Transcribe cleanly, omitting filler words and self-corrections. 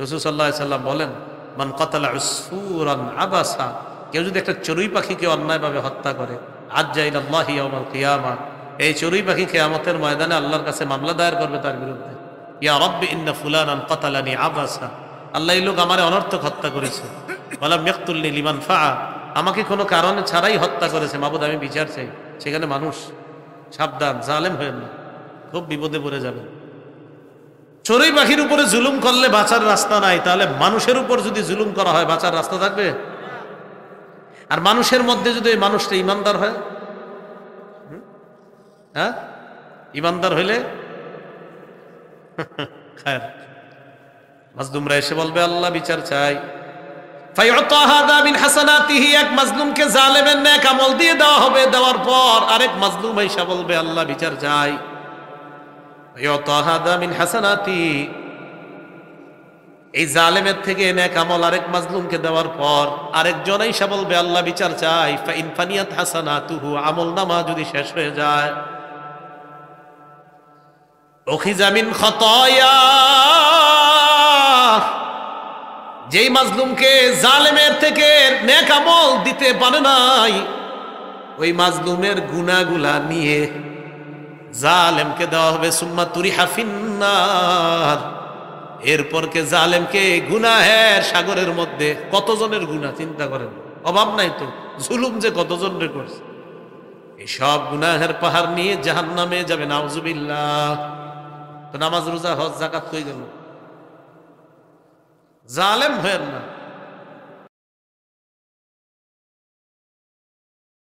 রাসূল সাল্লাল্লাহু আলাইহি সাল্লাম বলেন, মান কাতালা উসফুরান আবাসা, কেউ যদি একটা চড়ুই পাখিকে অন্যায়ভাবে হত্যা করে, আজ্জা ইলাল্লাহি ইয়াউমাল কিয়ামা, এই চড়ুই পাখি কিয়ামতের ময়দানে আল্লাহর কাছে মামলা দায়ের করবে তার বিরুদ্ধে। ইয়া রাব্বি ইন্না ফুলানান কাতালানি আবাসা, আল্লাহ এই লোক আমার অনর্থক হত্যা করেছে। ওয়ালাম ইয়াকতুলনি লিমান ফাআ, আমাকে কোনো কারণে ছাড়াই হত্যা করেছে, মাবুদ আমি বিচার চাই। সেখানে মানুষ, সাবধান, জালেম হয়েন না, খুব বিপদে পড়ে যাবেন। চড়ুই পাখির উপরে জুলুম করলে বাঁচার রাস্তা নাই, তাহলে মানুষের উপর যদি জুলুম করা হয় বাঁচার রাস্তা থাকবে? আর মানুষের মধ্যে যদি ওই মানুষটা ইমানদার হয়, হ্যাঁ ইমানদার হইলে খায়ের, মাজলুমরা এসে বলবে আল্লাহ বিচার চাই। ফায়ুতা হাদা মিন হাসানাতিহি, এক মাজলুমকে জালেমের নেক আমল দিয়ে দেওয়া হবে, দেওয়ার পর আরেক মাজলুম এসে বলবে আল্লাহ বিচার চাই। ফায়ুতা হাদা মিন হাসানাতিহি, এই জালেমের থেকে নেক আমল আরেক মাজলুমকে দেওয়ার পর আরেকজন এসে বলবে আল্লাহ বিচার চাই। ফাইন ফানিয়াত হাসানাতুহু, আমলনামা যদি শেষ হয়ে যায়, উখিযা মিন খাতায়া, যেই মাজলুমকে জালেমের থেকে নেক আমল দিতে পারে নাই, ওই মাজলুমের গুনাহগুলা নিয়ে জালেমকে দেওয়া হবে। সুম্মা তুরিহা ফিন্নার, এরপর কে জালেমকে গুনাহের সাগরের মধ্যে, কতজনের গুনাহ চিন্তা করেন, অভাব নাই তো, জুলুম যে কতজনের করছে, এই সব গুনাহের পাহাড় নিয়ে জাহান্নামে যাবে, নাউজুবিল্লাহ। তো নামাজ রোজা হজ যাকাত কই গেল? জালেম হয়েন না।